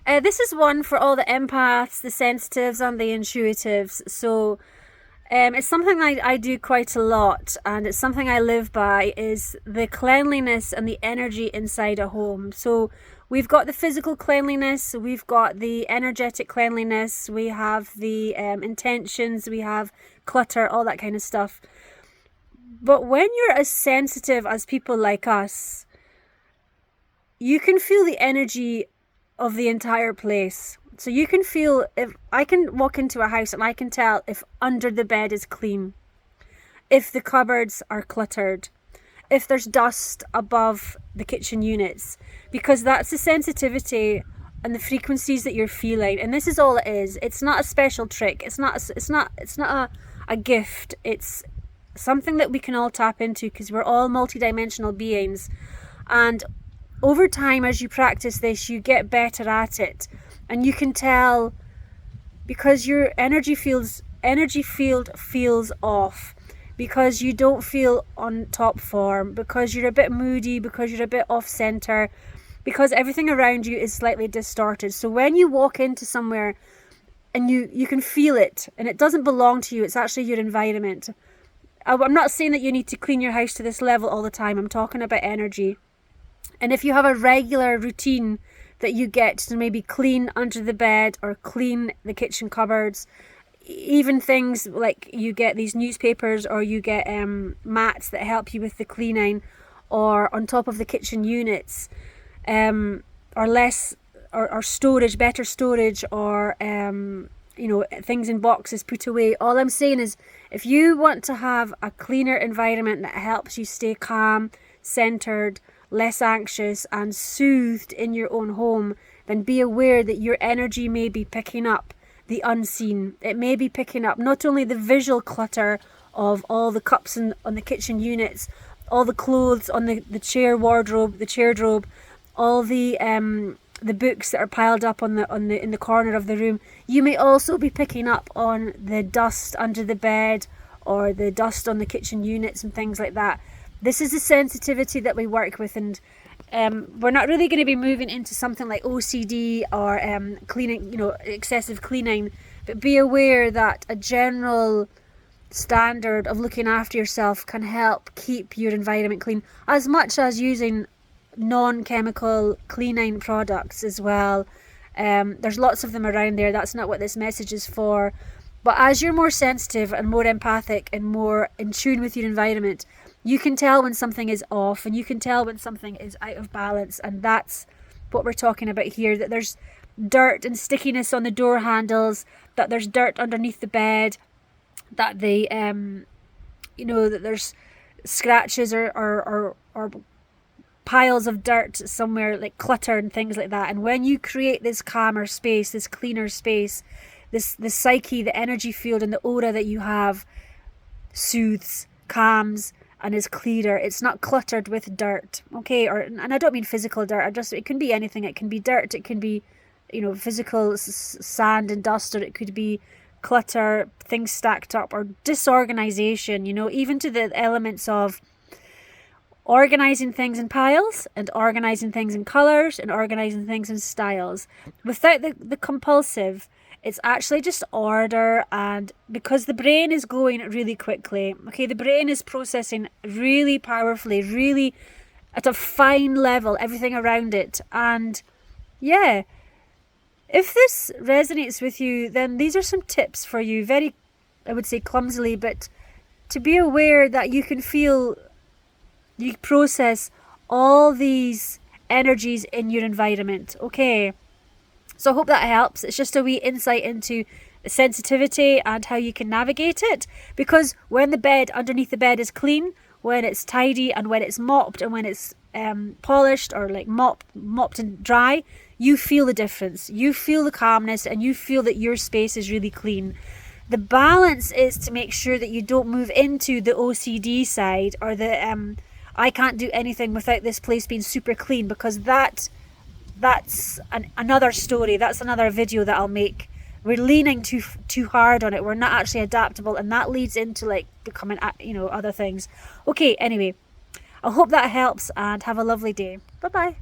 This is one for all the empaths, the sensitives, and the intuitives. So it's something I do quite a lot, and it's something I live by, is the cleanliness and the energy inside a home. So we've got the physical cleanliness, we've got the energetic cleanliness, we have the intentions, we have clutter, all that kind of stuff. But when you're as sensitive as people like us, you can feel the energy of the entire place. So you can feel, if I can walk into a house and I can tell if under the bed is clean, if the cupboards are cluttered, if there's dust above the kitchen units, because that's the sensitivity and the frequencies that you're feeling. And this is all it is. It's not a special trick. It's not a gift. It's something that we can all tap into, because we're all multidimensional beings. And over time, as you practice this, you get better at it. And you can tell, because your energy field feels off, because you don't feel on top form, because you're a bit moody, because you're a bit off center, because everything around you is slightly distorted. So when you walk into somewhere and you can feel it, and it doesn't belong to you, it's actually your environment. I'm not saying that you need to clean your house to this level all the time. I'm talking about energy. And if you have a regular routine that you get to maybe clean under the bed or clean the kitchen cupboards, even things like you get these newspapers, or you get mats that help you with the cleaning, or on top of the kitchen units, or less, or storage, better storage, or things in boxes put away. All I'm saying is, if you want to have a cleaner environment that helps you stay calm, centered, less anxious, and soothed in your own home, then be aware that your energy may be picking up the unseen. It may be picking up not only the visual clutter of all the cups on the kitchen units, all the clothes on the chair wardrobe, the chairdrobe, all the books that are piled up in the corner of the room. You may also be picking up on the dust under the bed, or the dust on the kitchen units and things like that. This is the sensitivity that we work with, and we're not really going to be moving into something like OCD or cleaning, excessive cleaning. But be aware that a general standard of looking after yourself can help keep your environment clean, as much as using non-chemical cleaning products as well. There's lots of them around there. That's not what this message is for. But as you're more sensitive and more empathic and more in tune with your environment, you can tell when something is off, and you can tell when something is out of balance. And that's what we're talking about here, that there's dirt and stickiness on the door handles, that there's dirt underneath the bed, that that there's scratches or piles of dirt somewhere, like clutter and things like that. And when you create this calmer space, this cleaner space, this psyche, the energy field and the aura that you have soothes, calms, and is clearer. It's not cluttered with dirt, okay? And I don't mean physical dirt. It can be anything. It can be dirt. It can be, physical sand and dust, or it could be clutter, things stacked up, or disorganization. Even to the elements of organizing things in piles, and organizing things in colors, and organizing things in styles, without the compulsive. It's actually just order. And because the brain is going really quickly, okay, the brain is processing really powerfully, really at a fine level, everything around it. And yeah, if this resonates with you, then these are some tips for you, very, I would say clumsily, but to be aware that you can feel, you process all these energies in your environment, okay? So I hope that helps. It's just a wee insight into the sensitivity and how you can navigate it. Because when the bed, underneath the bed, is clean, when it's tidy, and when it's mopped, and when it's polished, or like mopped and dry, you feel the difference. You feel the calmness, and you feel that your space is really clean. The balance is to make sure that you don't move into the OCD side, or the I can't do anything without this place being super clean, because that's another story. That's another video that I'll make. We're leaning too hard on it. We're not actually adaptable, and that leads into like becoming other things. Okay, anyway, I hope that helps, and have a lovely day. Bye bye.